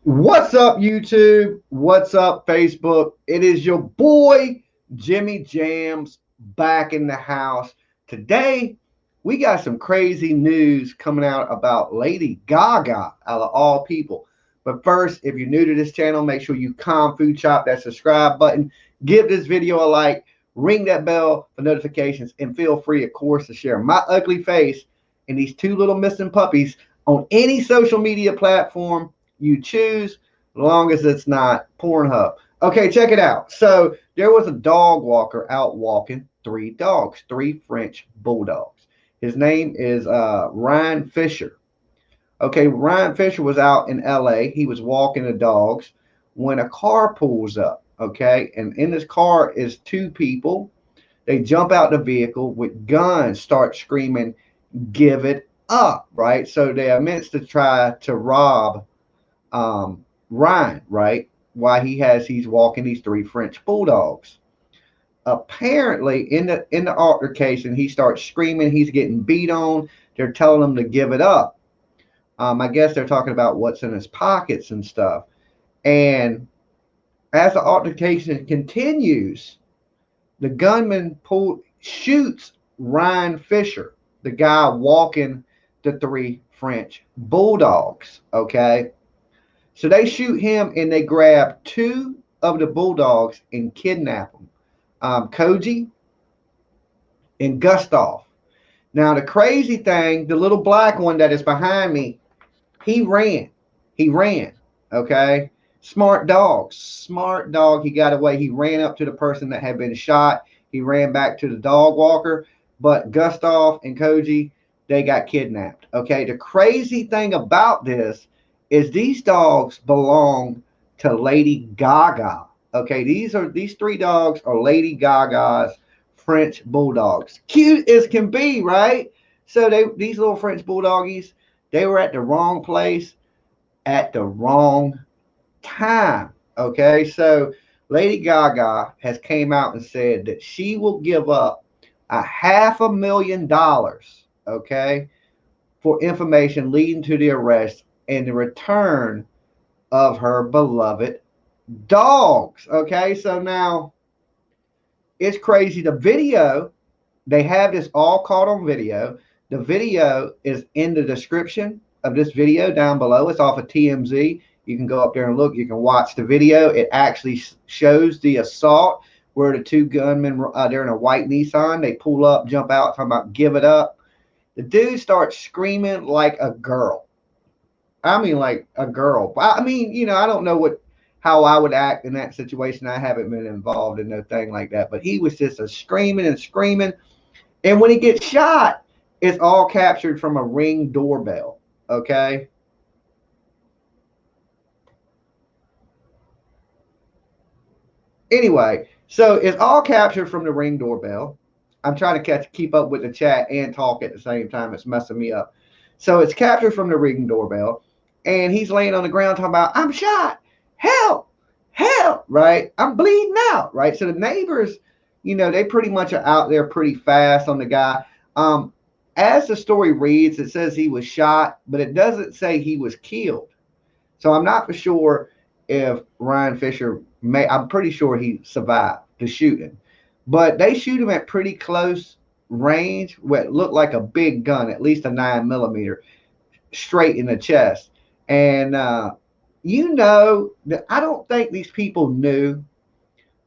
What's up, YouTube? What's up, Facebook? It is your boy, Jimmy Jams, back in the house. Today, we got some crazy news coming out about Lady Gaga, out of all people. But first, if you're new to this channel, make sure you food chop that subscribe button, give this video a like, ring that bell for notifications, and feel free, of course, to share my ugly face and these two little missing puppies on any social media platform you choose, as long as it's not Pornhub. Okay, check it out. So there was a dog walker out walking three dogs, three French bulldogs. His name is Ryan Fisher. Okay, Ryan Fisher was out in LA. He was walking the dogs when a car pulls up. Okay, and in this car is two people. They jump out the vehicle with guns, start screaming, "Give it up!" Right? So they are meant to try to rob Ryan, right? Why he's walking these three French bulldogs. Apparently, in the altercation, he starts screaming. He's getting beat on. They're telling him to give it up. I guess they're talking about what's in his pockets and stuff. And as the altercation continues, the gunman shoots Ryan Fisher, the guy walking the three French bulldogs. Okay, so they shoot him and they grab two of the bulldogs and kidnap them, Koji and Gustav. Now, the crazy thing, the little black one that is behind me, he ran. He ran. Okay. Smart dog. Smart dog. He got away. He ran up to the person that had been shot. He ran back to the dog walker. But Gustav and Koji, they got kidnapped. Okay. The crazy thing about this is these dogs belong to Lady Gaga. Okay, these three dogs are Lady Gaga's French bulldogs. Cute as can be, right? So these little French bulldoggies, they were at the wrong place at the wrong time. Okay, so Lady Gaga has came out and said that she will give up $500,000, okay, for information leading to the arrest and the return of her beloved dogs. Okay, so now it's crazy. The video, they have this all caught on video. The video is in the description of this video down below. It's off of TMZ. You can go up there and look. You can watch the video. It actually shows the assault where the two gunmen, they're in a white Nissan. They pull up, jump out, talking about give it up. The dude starts screaming like a girl. I mean, like a girl. I mean, I don't know how I would act in that situation. I haven't been involved in no thing like that. But he was just a screaming and screaming. And when he gets shot, it's all captured from a Ring doorbell. Okay. Anyway, so it's all captured from the Ring doorbell. I'm trying to keep up with the chat and talk at the same time. It's messing me up. So it's captured from the Ring doorbell. And he's laying on the ground talking about, "I'm shot. Help. Help." Right? "I'm bleeding out." Right? So the neighbors, they pretty much are out there pretty fast on the guy. As the story reads, it says he was shot, but it doesn't say he was killed. So I'm not for sure if Ryan Fisher I'm pretty sure he survived the shooting. But they shoot him at pretty close range, what looked like a big gun, at least a 9mm, straight in the chest. And that I don't think these people knew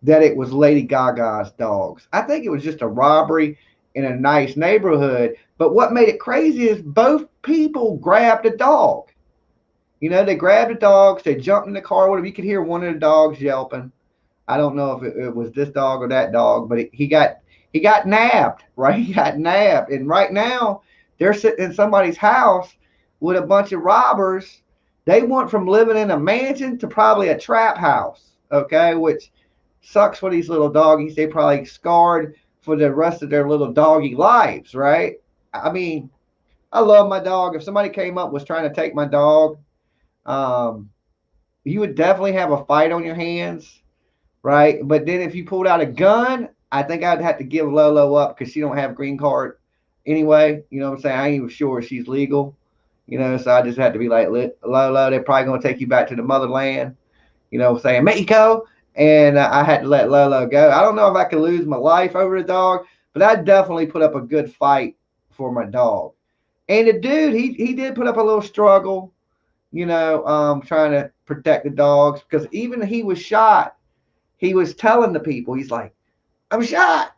that it was Lady Gaga's dogs. I think it was just a robbery in a nice neighborhood. But what made it crazy is both people grabbed a dog. They grabbed the dogs. They jumped in the car with them. You could hear one of the dogs yelping. I don't know if it was this dog or that dog, but he got nabbed, right? He got nabbed. And right now, they're sitting in somebody's house with a bunch of robbers. They went from living in a mansion to probably a trap house, okay, which sucks for these little doggies. They probably scarred for the rest of their little doggy lives, right? I mean, I love my dog. If somebody came up was trying to take my dog, you would definitely have a fight on your hands, right? But then if you pulled out a gun, I think I'd have to give Lolo up because she don't have a green card anyway. You know what I'm saying? I ain't even sure she's legal. So I just had to be like, Lolo, they're probably going to take you back to the motherland, saying Mexico. And I had to let Lolo go. I don't know if I could lose my life over the dog, but I definitely put up a good fight for my dog. And the dude, he did put up a little struggle, trying to protect the dogs, because even he was shot, he was telling the people, he's like, I'm shot.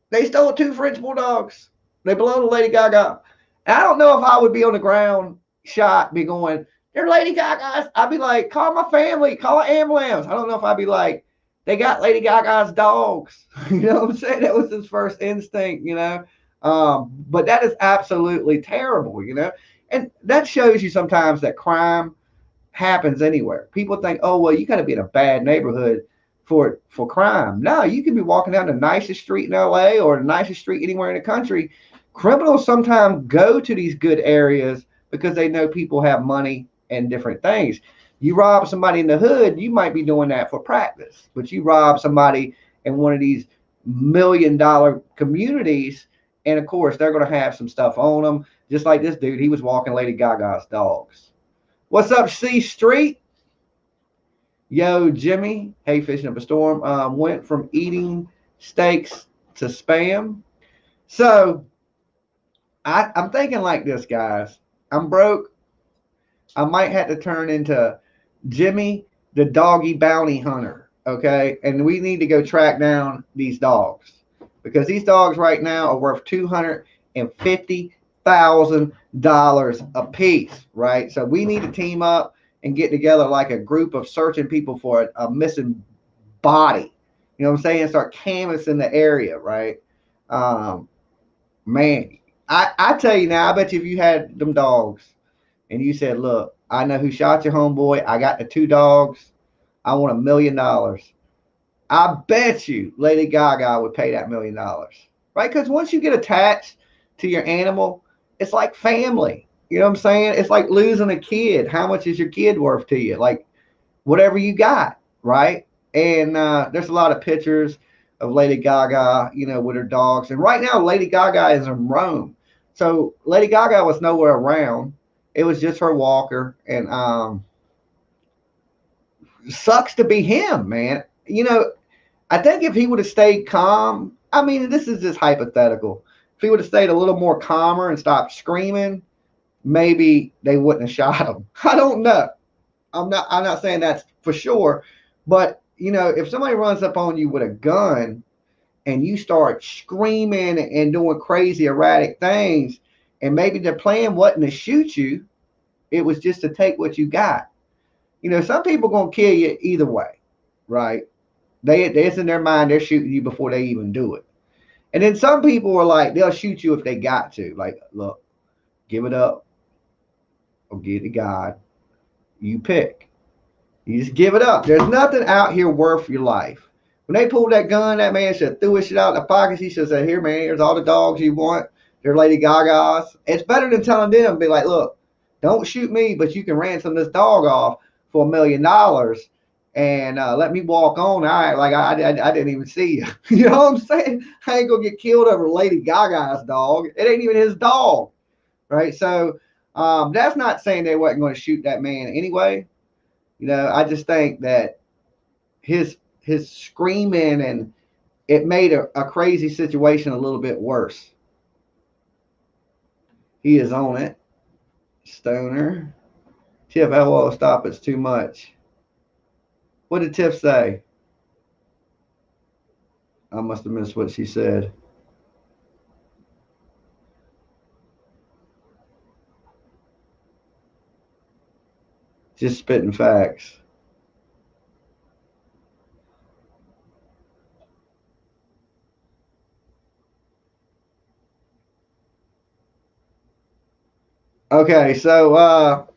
They stole two French bulldogs. They belong to Lady Gaga. And I don't know if I would be on the ground shot, be going, they're Lady Gaga's. I'd be like, call my family, call an ambulance. I don't know if I'd be like, they got Lady Gaga's dogs. You know what I'm saying? That was his first instinct. But that is absolutely terrible. And that shows you sometimes that crime happens anywhere. People think, oh, well, you got to be in a bad neighborhood for crime. No, you can be walking down the nicest street in LA or the nicest street anywhere in the country. Criminals sometimes go to these good areas because they know people have money and different things. You rob somebody in the hood, you might be doing that for practice, but you rob somebody in one of these $1 million communities, and of course they're going to have some stuff on them. Just like this dude, he was walking Lady Gaga's dogs. What's up, C Street? Yo, Jimmy. Hey, fishing up a storm. Went from eating steaks to spam. So I'm thinking like this, guys. I'm broke. I might have to turn into Jimmy the doggy bounty hunter. Okay. And we need to go track down these dogs, because these dogs right now are worth $250,000 a piece. Right. So we need to team up and get together like a group of searching people for a missing body. You know what I'm saying? Start canvassing the area. Right. Man, I tell you now, I bet you if you had them dogs and you said, look, I know who shot your homeboy. I got the two dogs. I want $1 million. I bet you Lady Gaga would pay that $1 million. Right? Because once you get attached to your animal, it's like family. You know what I'm saying? It's like losing a kid. How much is your kid worth to you? Like whatever you got, right? And there's a lot of pictures of Lady Gaga, with her dogs. And right now, Lady Gaga is in Rome. So Lady Gaga was nowhere around. It was just her walker. And sucks to be him, man. I think if he would have stayed calm, I mean, this is just hypothetical. If he would have stayed a little more calmer and stopped screaming, maybe they wouldn't have shot him. I don't know. I'm not saying that's for sure, but if somebody runs up on you with a gun and you start screaming and doing crazy erratic things, and maybe their plan wasn't to shoot you, it was just to take what you got. Some people gonna kill you either way, right? It's in their mind they're shooting you before they even do it. And then some people are like, they'll shoot you if they got to. Like, look, give it up or give it to God. You pick. You just give it up. There's nothing out here worth your life. When they pulled that gun, that man should have threw his shit out in the pockets. He should have said, here, man, here's all the dogs you want. They're Lady Gaga's. It's better than telling them, be like, look, don't shoot me, but you can ransom this dog off for $1 million and let me walk on. All right, like I didn't even see you. You know what I'm saying? I ain't going to get killed over Lady Gaga's dog. It ain't even his dog, right? So that's not saying they wasn't going to shoot that man anyway. I just think that his screaming, and it made a crazy situation a little bit worse. He is on it. Stoner. Tiff, LOL, stop, it's too much. What did Tiff say? I must have missed what she said. Just spitting facts. Okay, so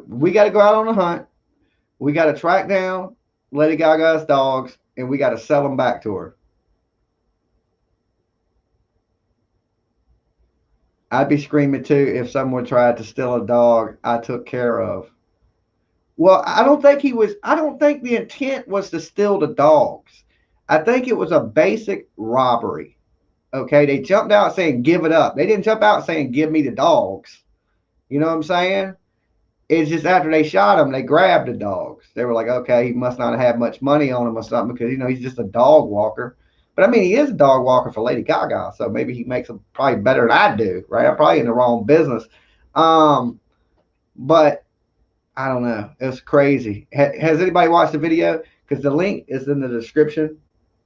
we got to go out on a hunt. We got to track down Lady Gaga's dogs, and we got to sell them back to her. I'd be screaming too if someone tried to steal a dog I took care of. Well, I don't think the intent was to steal the dogs. I think it was a basic robbery. Okay, they jumped out saying give it up. They didn't jump out saying give me the dogs. You know what I'm saying? It's just after they shot him, they grabbed the dogs. They were like, okay, he must not have much money on him or something because, he's just a dog walker. But I mean, he is a dog walker for Lady Gaga, so maybe he makes them probably better than I do, right? I'm probably in the wrong business. But I don't know. It's crazy. Has anybody watched the video? Because the link is in the description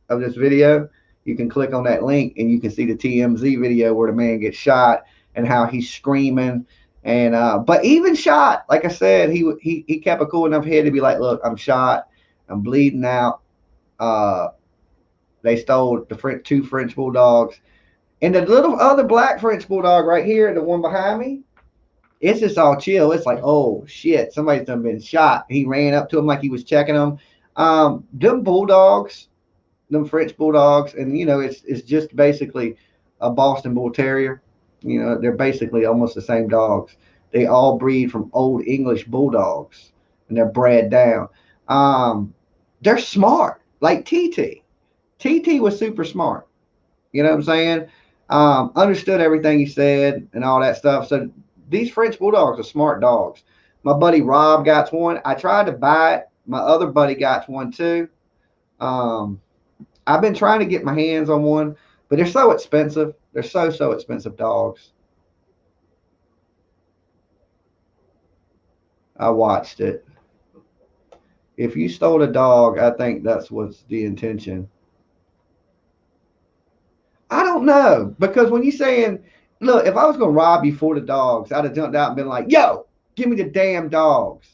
of this video. You can click on that link and you can see the TMZ video where the man gets shot and how he's screaming. And but even shot, like I said, he kept a cool enough head to be like, look, I'm shot, I'm bleeding out. They stole the two French bulldogs, and the little other black French bulldog right here, the one behind me. It's just all chill. It's like, oh shit, somebody's done been shot. He ran up to him like he was checking them. Them bulldogs, them French bulldogs, and it's just basically a Boston Bull Terrier. They're basically almost the same dogs. They all breed from old English bulldogs, and they're bred down. They're smart, like TT. TT was super smart. You know what I'm saying? Understood everything he said and all that stuff. So these French bulldogs are smart dogs. My buddy Rob got one. I tried to buy it. My other buddy got one too. I've been trying to get my hands on one, but they're so expensive. They're so expensive dogs. I watched it. If you stole a dog, I think that's what's the intention. I don't know, because when you're saying, look, if I was going to rob you for the dogs, I'd have jumped out and been like, yo, give me the damn dogs.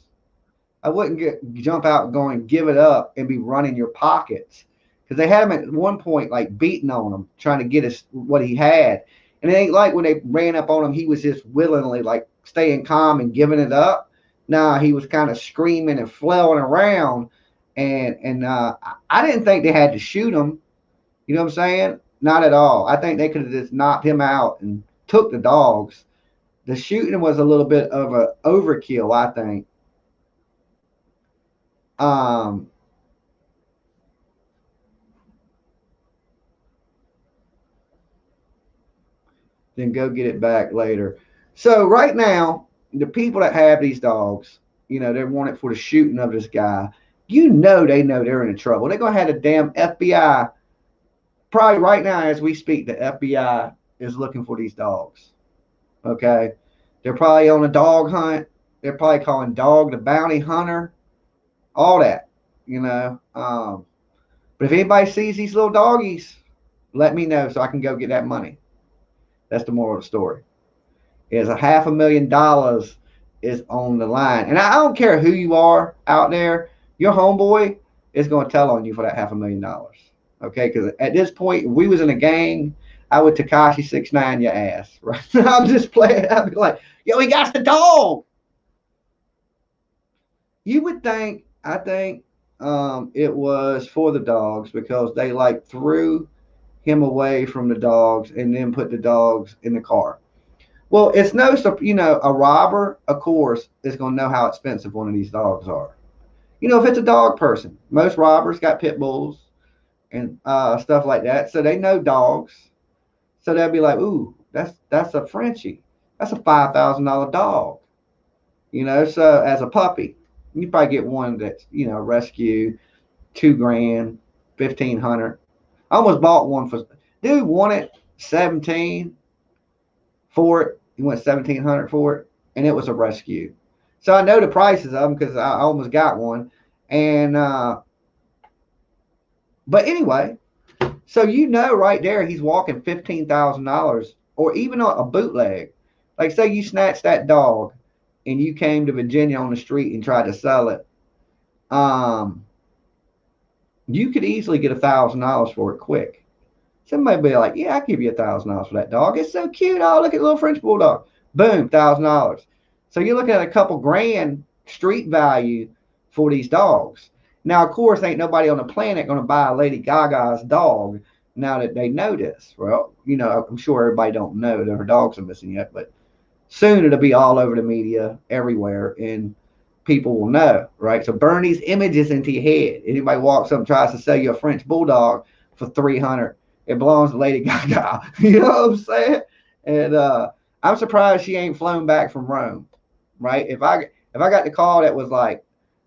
I wouldn't jump out and go and give it up and be running your pockets, because they had him at one point like beating on him, trying to get us what he had. And it ain't like when they ran up on him, he was just willingly like staying calm and giving it up. Nah, he was kind of screaming and flailing around, and I didn't think they had to shoot him. You know what I'm saying? Not at all. I think they could have just knocked him out and took the dogs. The shooting was a little bit of a overkill, I think. Then go get it back later. So right now, the people that have these dogs, they want it for the shooting of this guy. They know they're in trouble. They're gonna have the damn FBI. Probably right now, as we speak, the FBI is looking for these dogs. Okay, they're probably on a dog hunt. They're probably calling Dog the Bounty Hunter. All that, But if anybody sees these little doggies, let me know so I can go get that money. That's the moral of the story. Is $500,000 is on the line. And I don't care who you are out there, your homeboy is going to tell on you for that $500,000. Okay, because at this point, if we was in a gang, I would Tekashi 6ix9ine your ass. Right? I'm just playing. I'd be like, yo, he got the dog. You would think, I think it was for the dogs because they like threw him away from the dogs and then put the dogs in the car. Well, it's no, a robber, of course, is going to know how expensive one of these dogs are. If it's a dog person, most robbers got pit bulls and stuff like that, so they know dogs. So they'll be like, ooh, that's a Frenchie. That's a $5,000 dog. So as a puppy, you probably get one that's, rescue, $2,000, $1,500. I almost bought one for, dude wanted 17 for it. He went 1,700 for it, and it was a rescue. So I know the prices of them because I almost got one. And but anyway, so right there, he's walking $15,000, or even a bootleg. Like say you snatched that dog, and you came to Virginia on the street and tried to sell it. You could easily get $1,000 for it quick. Somebody be like, yeah, I'll give you $1,000 for that dog. It's so cute. Oh, look at little French bulldog. Boom, $1,000. So you're looking at a couple grand street value for these dogs. Now, of course, ain't nobody on the planet going to buy Lady Gaga's dog now that they know this. Well, I'm sure everybody don't know that her dogs are missing yet, but soon it'll be all over the media everywhere, and people will know, right? So burn these images into your head. Anybody walks up and tries to sell you a French bulldog for $300, it belongs to Lady Gaga. You know what I'm saying? And I'm surprised she ain't flown back from Rome, right? If I got the call that was like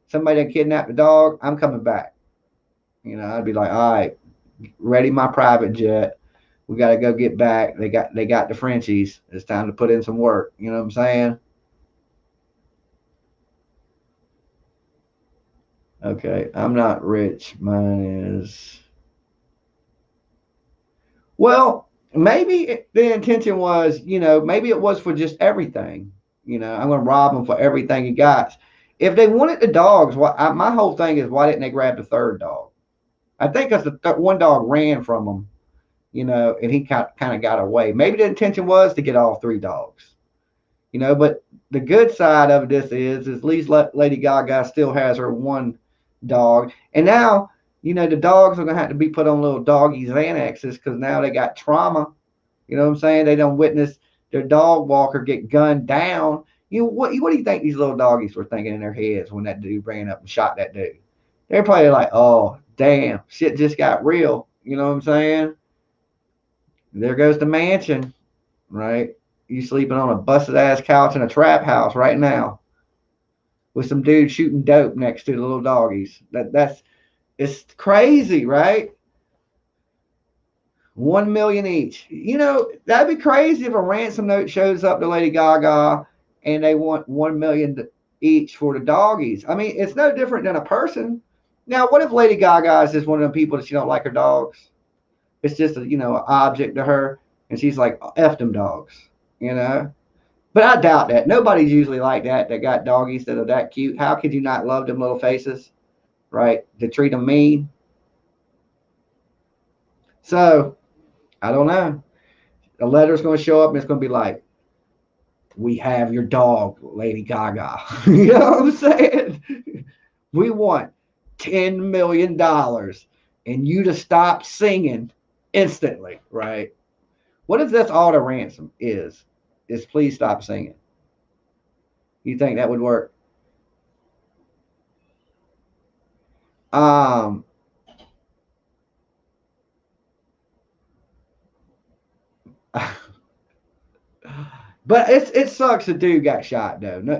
somebody that kidnapped the dog, I'm coming back. You know, I'd be like, all right, ready my private jet. We got to go get back. They got the Frenchies. It's time to put in some work. You know what I'm saying? Okay, I'm not rich. Mine is. Well, maybe the intention was, maybe it was for just everything. I'm going to rob him for everything he got. If they wanted the dogs, my whole thing is, why didn't they grab the third dog? I think because the one dog ran from them, and he kind of got away. Maybe the intention was to get all three dogs, but the good side of this is at least Lady Gaga still has her one dog. And now, the dogs are going to have to be put on little doggy Xanaxes because now they got trauma. You know what I'm saying? They don't witness their dog walker get gunned down. What do you think these little doggies were thinking in their heads when that dude ran up and shot that dude? They're probably like, oh, damn, shit just got real. You know what I'm saying? There goes the mansion, right? You sleeping on a busted ass couch in a trap house right now with some dude shooting dope next to the little doggies. It's crazy, right? 1 million each. That'd be crazy if a ransom note shows up to Lady Gaga and they want 1 million each for the doggies. I mean, it's no different than a person. Now, what if Lady Gaga is just one of them people that she don't like her dogs? It's just an object to her, and she's like, F them dogs. But I doubt that. Nobody's usually like that got doggies that are that cute. How could you not love them little faces, right? To treat them mean. So, I don't know. A letter's going to show up and it's going to be like, we have your dog, Lady Gaga. You know what I'm saying? We want $10 million and you to stop singing instantly, right? What if that's all the ransom is please stop singing? You think that would work? Um, but it sucks the dude got shot though. No,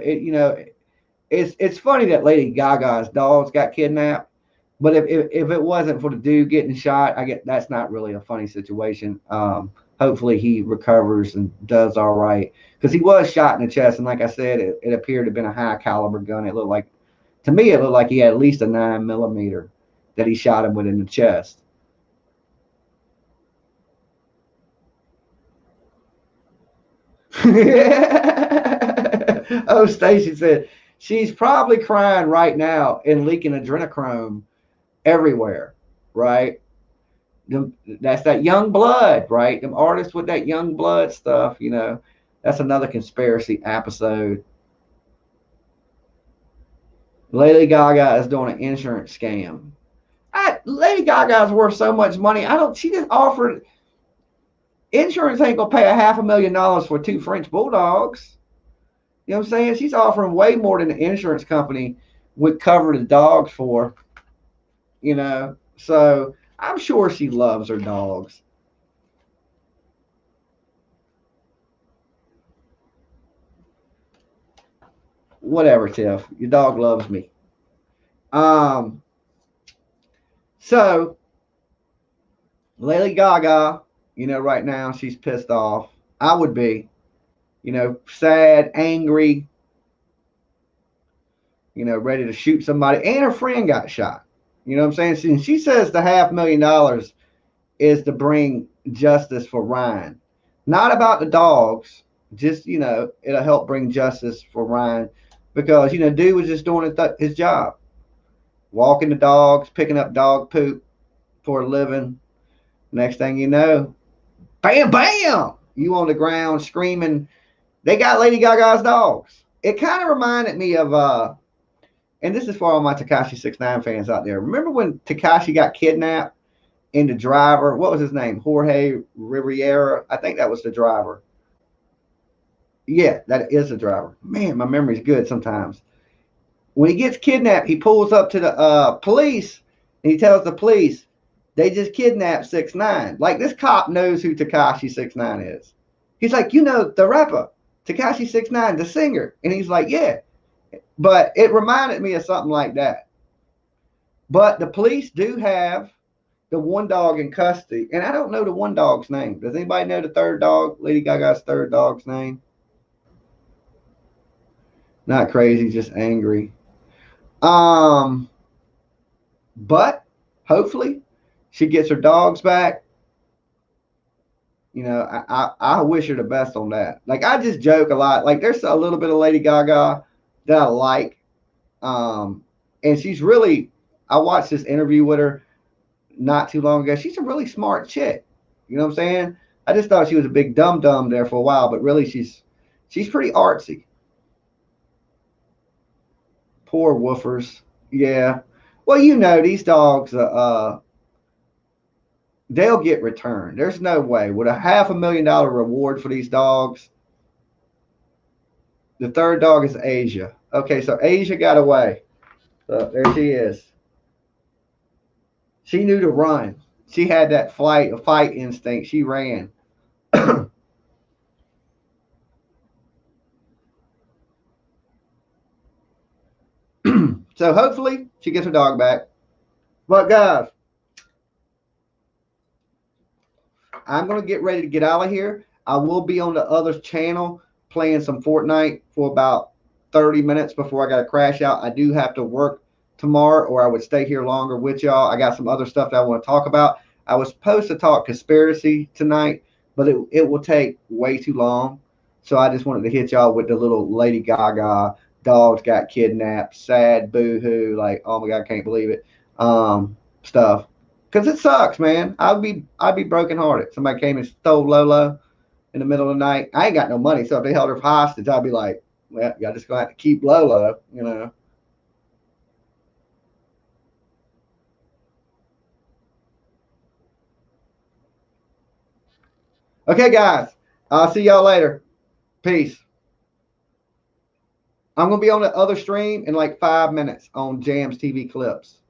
it's funny that Lady Gaga's dogs got kidnapped, but if it wasn't for the dude getting shot, I get that's not really a funny situation. Hopefully he recovers and does all right because he was shot in the chest, and like I said, it appeared to have been a high caliber gun. It looked like, to me, it looked like he had at least a 9mm that he shot him with in the chest. Oh, Stacy said she's probably crying right now and leaking adrenochrome everywhere, right? That's that young blood, right? Them artists with that young blood stuff. That's another conspiracy episode. Lady Gaga is doing an insurance scam. Lady Gaga is worth so much money. She just offered insurance ain't gonna pay $500,000 for two French bulldogs. You know what I'm saying? She's offering way more than the insurance company would cover the dogs for. So I'm sure she loves her dogs. Whatever, Tiff. Your dog loves me. Um, so Lady Gaga, right now she's pissed off. I would be, sad, angry, ready to shoot somebody. And her friend got shot. You know what I'm saying? She says the $500,000 is to bring justice for Ryan. Not about the dogs. Just, it'll help bring justice for Ryan. Because, dude was just doing his job. Walking the dogs, picking up dog poop for a living. Next thing you know, bam, bam! You on the ground screaming. They got Lady Gaga's dogs. It kind of reminded me of, and this is for all my Tekashi 69 fans out there. Remember when Tekashi got kidnapped and the driver, what was his name? Jorge Riviera? I think that was the driver. Yeah, that is the driver. Man, my memory's good sometimes. When he gets kidnapped, he pulls up to the police and he tells the police, They just kidnapped 6ix9ine. Like, this cop knows who Tekashi 6ix9ine is. He's like, you know, the rapper, Tekashi 6ix9ine, the singer. And he's like, yeah. But it reminded me of something like that. But the police do have the one dog in custody. And I don't know the one dog's name. Does anybody know the third dog? Lady Gaga's third dog's name? Not crazy, just angry. But hopefully she gets her dogs back. You know, I wish her the best on that. Like, I just joke a lot. Like, there's a little bit of Lady Gaga that I like. And she's really, I watched this interview with her not too long ago. She's a really smart chick. You know what I'm saying? I just thought she was a big dum dum there for a while, but really she's pretty artsy. Poor woofers. Yeah. Well, you know, these dogs, they'll get returned. There's no way. With a $500,000 reward for these dogs, the third dog is Asia. Okay, so Asia got away. So there she is. She knew to run. She had that fight instinct. She ran. So hopefully she gets her dog back. But guys, I'm going to get ready to get out of here. I will be on the other channel playing some Fortnite for about 30 minutes before I got to crash out. I do have to work tomorrow, or I would stay here longer with y'all. I got some other stuff that I want to talk about. I was supposed to talk conspiracy tonight, but it will take way too long. So I just wanted to hit y'all with the little Lady Gaga, dogs got kidnapped, sad, boo-hoo, like, oh my God, I can't believe it, stuff. Because it sucks, man. I'd be brokenhearted. Somebody came and stole Lolo in the middle of the night. I ain't got no money, so if they held her hostage, I'd be like, well, y'all just gonna have to keep Lolo, you know. Okay, guys. I'll see y'all later. Peace. I'm gonna be on the other stream in like 5 minutes on Jams TV Clips.